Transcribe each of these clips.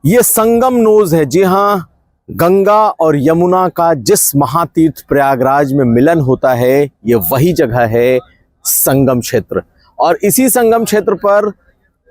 ये संगम नोज है। जी हाँ, गंगा और यमुना का जिस महातीर्थ प्रयागराज में मिलन होता है, ये वही जगह है संगम क्षेत्र। और इसी संगम क्षेत्र पर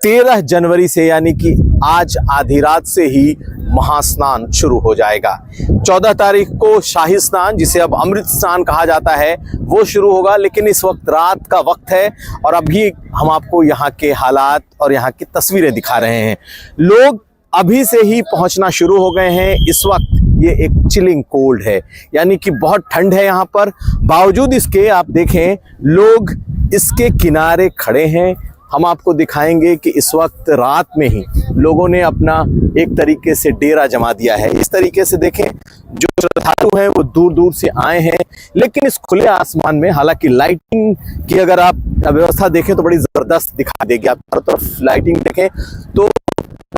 13 जनवरी से यानी कि आज आधी रात से ही महास्नान शुरू हो जाएगा। 14 तारीख को शाही स्नान, जिसे अब अमृत स्नान कहा जाता है, वो शुरू होगा। लेकिन इस वक्त रात का वक्त है और अभी हम आपको यहाँ के हालात और यहाँ की तस्वीरें दिखा रहे हैं। लोग अभी से ही पहुंचना शुरू हो गए हैं। इस वक्त ये एक चिलिंग कोल्ड है, यानी कि बहुत ठंड है यहाँ पर। बावजूद इसके आप देखें, लोग इसके किनारे खड़े हैं। हम आपको दिखाएंगे कि इस वक्त रात में ही लोगों ने अपना एक तरीके से डेरा जमा दिया है। इस तरीके से देखें, जो श्रद्धालु हैं वो दूर दूर से आए हैं। लेकिन इस खुले आसमान में, हालांकि लाइटिंग की अगर आप व्यवस्था देखें तो बड़ी जबरदस्त दिखा देगी। आप हर तरफ लाइटिंग देखें तो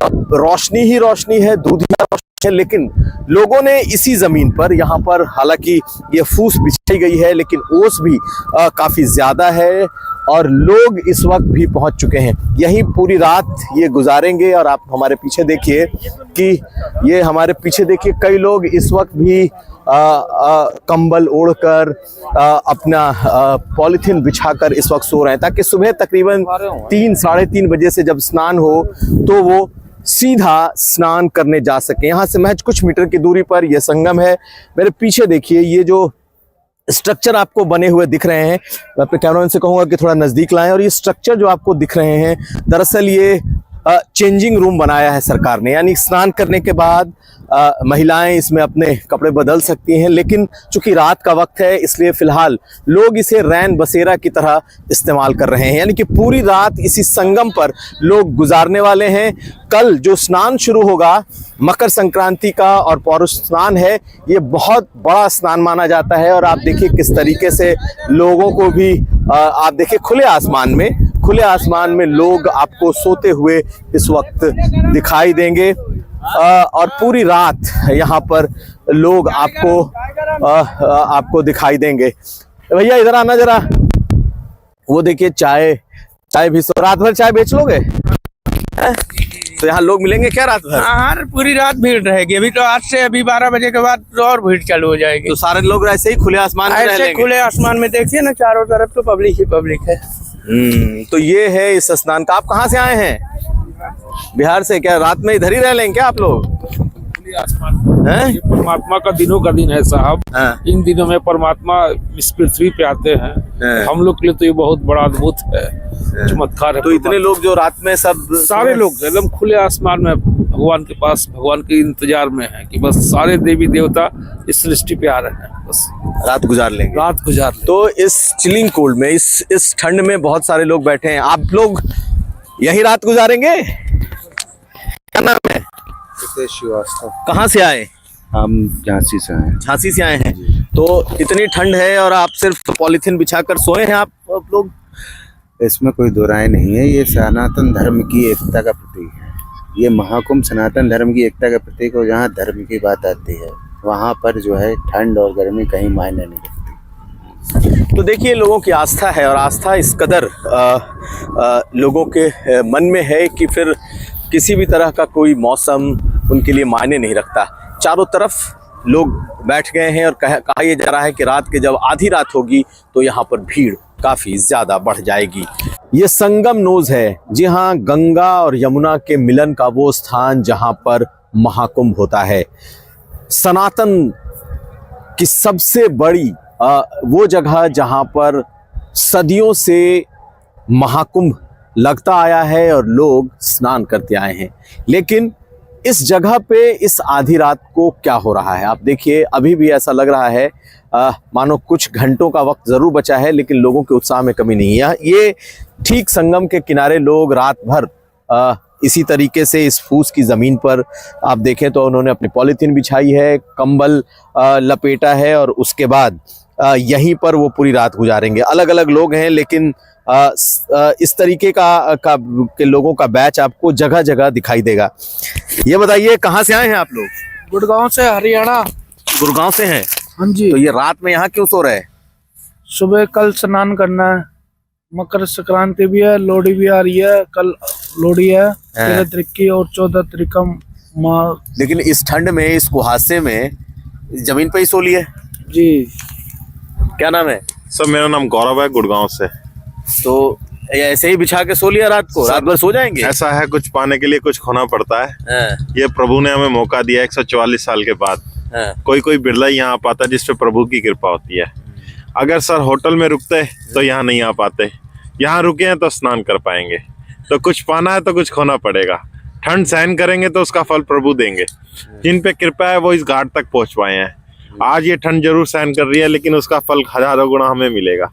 रोशनी ही रोशनी है, दूधिया रोशनी है। लेकिन लोगों ने इसी जमीन पर, यहाँ पर हालांकि ये फूस बिछाई गई है, लेकिन ओस भी काफी ज्यादा है और लोग इस वक्त भी पहुंच चुके हैं। यहीं पूरी रात ये गुजारेंगे। और आप हमारे पीछे देखिए कि ये हमारे पीछे देखिए, कई लोग इस वक्त भी कंबल ओढ़कर अपना पॉलिथीन बिछाकर इस वक्त सो रहे हैं, ताकि सुबह तकरीबन 3 साढ़े 3 बजे से जब स्नान हो तो वो सीधा स्नान करने जा सके। यहाँ से महज कुछ मीटर की दूरी पर यह संगम है। मेरे पीछे देखिए, ये जो स्ट्रक्चर आपको बने हुए दिख रहे हैं, मैं अपने कैमरामैन से कहूंगा कि थोड़ा नजदीक लाएं। और ये स्ट्रक्चर जो आपको दिख रहे हैं, दरअसल ये चेंजिंग रूम बनाया है सरकार ने, यानी स्नान करने के बाद महिलाएं इसमें अपने कपड़े बदल सकती हैं। लेकिन चूंकि रात का वक्त है, इसलिए फिलहाल लोग इसे रैन बसेरा की तरह इस्तेमाल कर रहे हैं, यानी कि पूरी रात इसी संगम पर लोग गुजारने वाले हैं। कल जो स्नान शुरू होगा, मकर संक्रांति का और पौरुष स्नान है, ये बहुत बड़ा स्नान माना जाता है। और आप देखिए किस तरीके से लोगों को भी आप देखिए खुले आसमान में लोग आपको सोते हुए इस वक्त दिखाई देंगे। और पूरी रात यहाँ पर लोग आपको दिखाई देंगे। भैया इधर आना जरा, वो देखिए चाय भी। रात भर चाय बेच लोगे? तो यहाँ लोग मिलेंगे क्या रात भर? हाँ, पूरी रात भीड़ रहेगी। अभी तो आज से अभी 12 बजे के बाद तो और भीड़ चालू हो जाएगी। तो सारे लोग ऐसे ही खुले आसमान में ऐसे खुले आसमान में देखिए ना, चारों तरफ तो पब्लिक ही पब्लिक है। तो ये है इस स्नान का। आप कहाँ से आए हैं? बिहार से। क्या रात में इधर ही रह लेंगे क्या आप लोग? ये परमात्मा का दिनों का दिन है साहब। हाँ। इन दिनों में परमात्मा इस पृथ्वी पे आते हैं। हाँ। हम लोग के लिए तो ये बहुत बड़ा अद्भुत है, चमत्कार है। तो इतने लोग जो रात में सब सारे लोग एकदम खुले आसमान में भगवान के पास, भगवान के इंतजार में हैं कि बस सारे देवी देवता इस सृष्टि पे आ रहे हैं, बस रात गुजार लेंगे। तो इस चिलिंग कोल्ड में, इस ठंड में बहुत सारे लोग बैठे हैं। आप लोग यही रात गुजारेंगे? क्या नाम है? श्रीवास्तव। कहाँ से आए? हम झांसी से हैं। झांसी से आए हैं। तो इतनी ठंड है और आप सिर्फ पॉलिथीन बिछाकर सोए हैं आप लोग? इसमें कोई दो राय नहीं है। ये सनातन धर्म की एकता का प्रतीक है। ये महाकुंभ सनातन धर्म की एकता का प्रतीक है। जहाँ धर्म की बात आती है वहाँ पर जो है ठंड और गर्मी कहीं मायने नहीं रखती। तो देखिए, लोगों की आस्था है और आस्था इस कदर लोगों के मन में है कि फिर किसी भी तरह का कोई मौसम उनके लिए मायने नहीं रखता। चारों तरफ लोग बैठ गए हैं और कहा यह जा रहा है कि रात के जब आधी रात होगी तो यहाँ पर भीड़ काफ़ी ज़्यादा बढ़ जाएगी। ये संगम नोज है। जी हाँ, गंगा और यमुना के मिलन का वो स्थान जहाँ पर महाकुंभ होता है। सनातन की सबसे बड़ी वो जगह जहाँ पर सदियों से महाकुंभ लगता आया है और लोग स्नान करते आए हैं। लेकिन इस जगह पे इस आधी रात को क्या हो रहा है आप देखिए। अभी भी ऐसा लग रहा है मानो कुछ घंटों का वक्त ज़रूर बचा है, लेकिन लोगों के उत्साह में कमी नहीं है। ये ठीक संगम के किनारे लोग रात भर इसी तरीके से इस फूस की ज़मीन पर आप देखें तो उन्होंने अपनी पॉलीथीन बिछाई है, कंबल लपेटा है और उसके बाद यहीं पर वो पूरी रात गुजारेंगे। अलग अलग लोग हैं, लेकिन इस तरीके के लोगों का बैच आपको जगह जगह दिखाई देगा। ये बताइए, कहाँ से आए हैं आप लोग? गुड़गांव से, हरियाणा। गुड़गांव से हैं? हाँ जी। तो ये रात में यहाँ क्यों सो रहे हैं? सुबह कल स्नान करना है, मकर संक्रांति भी है, लोहड़ी भी आ रही है। कल लोहड़ी है 13 तारीख की और 14 तारीख लेकिन इस ठंड में, इस कुहासे में जमीन पे ही सो लिए। जी। क्या नाम है? सर मेरा नाम गौरव है, गुड़गांव से। तो ये ऐसे ही बिछा के सो लिया रात को? रात भर सो जाएंगे? ऐसा है, कुछ पाने के लिए कुछ खोना पड़ता है। हाँ, ये प्रभु ने हमें मौका दिया 144 साल के बाद। हाँ, कोई बिरला ही यहाँ आ पाता जिसपे प्रभु की कृपा होती है। अगर सर होटल में रुकते तो यहाँ नहीं आ पाते, यहाँ रुके हैं तो स्नान कर पाएंगे। तो कुछ पाना है तो कुछ खोना पड़ेगा। ठंड सहन करेंगे तो उसका फल प्रभु देंगे। जिन पे कृपा है वो इस घाट तक पहुंच पाए हैं। आज ये ठंड जरूर सहन कर रही है, लेकिन उसका फल हजारों गुना हमें मिलेगा।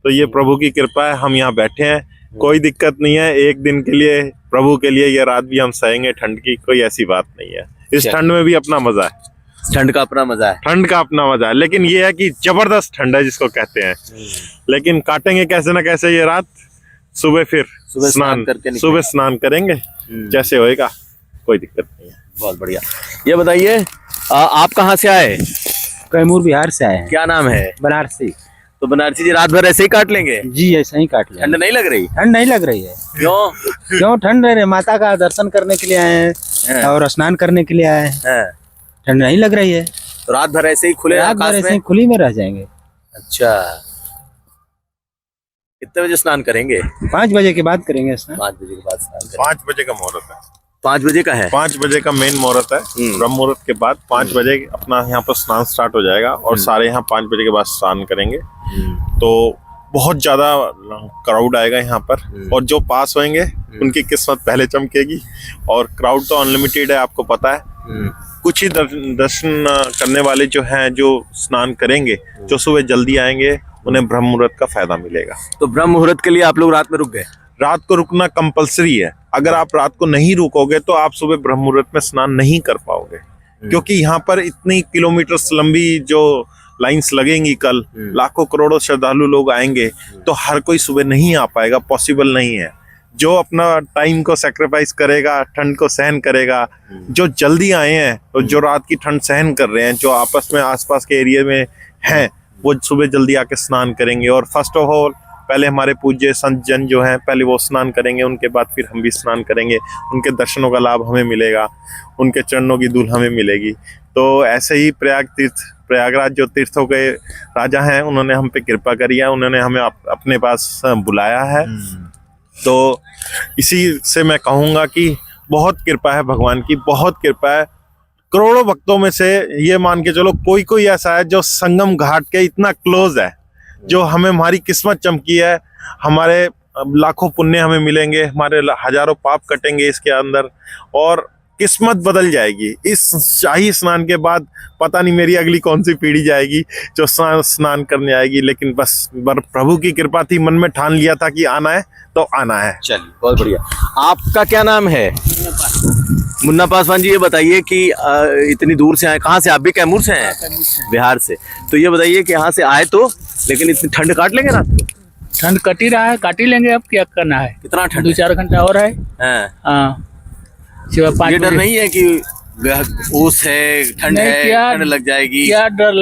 तो ये प्रभु की कृपा है, हम यहाँ बैठे हैं, कोई दिक्कत नहीं है। एक दिन के लिए, प्रभु के लिए ये रात भी हम सहेंगे ठंड की, कोई ऐसी बात नहीं है। इस ठंड में भी अपना मजा है, ठंड का अपना मजा है। ठंड का अपना मजा है। लेकिन ये है कि जबरदस्त ठंड है जिसको कहते हैं। लेकिन काटेंगे कैसे ना कैसे ये रात। सुबह फिर सुबह स्नान करके निकलेंगे। सुबह स्नान करेंगे, जैसे होएगा, कोई दिक्कत नहीं है। बहुत बढ़िया। ये बताइए, आप कहाँ से आए? कैमूर बिहार से आए हैं। क्या नाम है? बनारसी। तो बनारसी जी रात भर ऐसे ही काट लेंगे? जी ऐसा ही काट लिया। ठंड नहीं लग रही? ठंड नहीं लग रही है। क्यों? क्यों ठंड रह रही है? माता का दर्शन करने के लिए आए हैं और स्नान करने के लिए आए हैं। हाँ, ठंड नहीं लग रही है। तो रात भर ऐसे ही खुले रात भर आकाश ऐसे में? ही खुली में रह जाएंगे। अच्छा, कितने बजे स्नान करेंगे? 5 बजे के बाद करेंगे स्नान। 5 बजे के बाद स्नान करेंगे। 5 बजे का मुहूर्त है। 5 बजे का है? 5 बजे का मेन मुहूर्त है। ब्रह्म मुहूर्त के बाद 5 बजे अपना यहाँ पर स्नान स्टार्ट हो जाएगा और सारे यहाँ 5 बजे के बाद स्नान करेंगे। तो बहुत ज्यादा क्राउड आएगा यहाँ पर, और जो पास होंगे उनकी किस्मत पहले चमकेगी। और क्राउड तो अनलिमिटेड है, आपको पता है। कुछ ही दर्शन करने वाले जो हैं, जो स्नान करेंगे, जो सुबह जल्दी आएंगे, उन्हें ब्रह्म मुहूर्त का फायदा मिलेगा। तो ब्रह्म मुहूर्त के लिए आप लोग रात में रुक गए? रात को रुकना कंपलसरी है। अगर आप रात को नहीं रुकोगे तो आप सुबह ब्रह्म मुहूर्त में स्नान नहीं कर पाओगे, क्योंकि यहाँ पर इतनी किलोमीटर लंबी जो लाइंस लगेंगी, कल लाखों करोड़ों श्रद्धालु लोग आएंगे, तो हर कोई सुबह नहीं आ पाएगा, पॉसिबल नहीं है। जो अपना टाइम को सेक्रीफाइस करेगा, ठंड को सहन करेगा, जो जल्दी आए हैं और जो रात की ठंड सहन कर रहे हैं, जो आपस में आसपास के एरिया में हैं, वो सुबह जल्दी आके स्नान करेंगे। और फर्स्ट ऑफ ऑल पहले हमारे पूज्य संत जन जो हैं, पहले वो स्नान करेंगे, उनके बाद फिर हम भी स्नान करेंगे। उनके दर्शनों का लाभ हमें मिलेगा, उनके चरणों की धूल हमें मिलेगी। तो ऐसे ही प्रयागराज जो तीर्थों के राजा हैं, उन्होंने हम पे कृपा करी है, उन्होंने हमें अपने पास बुलाया है। तो इसी से मैं कहूँगा कि बहुत कृपा है भगवान की, बहुत कृपा है। करोड़ों भक्तों में से ये मान के चलो कोई ऐसा है जो संगम घाट के इतना क्लोज है, जो हमें, हमारी किस्मत चमकी है, हमारे लाखों पुण्य हमें मिलेंगे, हमारे हजारों पाप कटेंगे इसके अंदर, और किस्मत बदल जाएगी। इस शाही स्नान के बाद पता नहीं मेरी अगली कौन सी पीढ़ी जाएगी जो स्नान करने आएगी। लेकिन बस प्रभु की कृपा थी, मन में ठान लिया था कि आना है तो आना है। चलिए, बहुत बढ़िया। आपका क्या नाम है? मुन्ना पासवान जी, ये बताइए कि इतनी दूर से आए, कहाँ से? आप भी कैमूर से हैं? बिहार से। तो ये बताइए कि यहाँ से आए तो, लेकिन इतनी ठंड काट लेंगे रात को? ठंड कट ही रहा है, काट ही लेंगे, अब क्या करना है। कितना ठंड? 2-4 घंटा और है। हाँ, सुबह 5 ये डर बजे। नहीं है कि ओस है, ठंड नहीं, है, क्या- ठंड लग जाएगी? क्या डर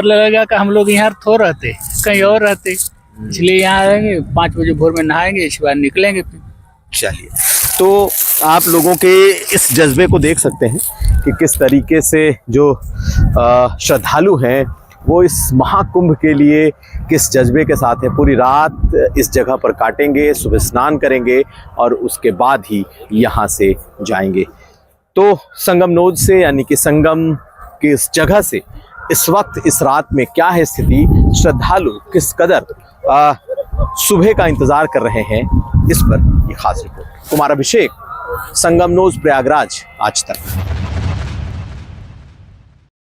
लगेगा कि हम लोग यहाँ थोड़ा रहते, कहीं और रहते, इसलिए यहाँ आएंगे, 5 बजे भोर में नहाएंगे, इसके बाद निकलेंगे फिर। चलिए, तो आप लोगों के इस जज्बे को देख सकते हैं कि किस तरीके से जो श्रद्धालु हैं वो इस महाकुंभ के लिए किस जज्बे के साथ है। पूरी रात इस जगह पर काटेंगे, सुबह स्नान करेंगे और उसके बाद ही यहाँ से जाएंगे। तो संगम नोद से, यानी कि संगम की इस जगह से इस वक्त, इस रात में क्या है स्थिति, श्रद्धालु किस कदर सुबह का इंतजार कर रहे हैं, इस पर ये खास रिपोर्ट। कुमार अभिषेक, संगम नोद, प्रयागराज, आज तक।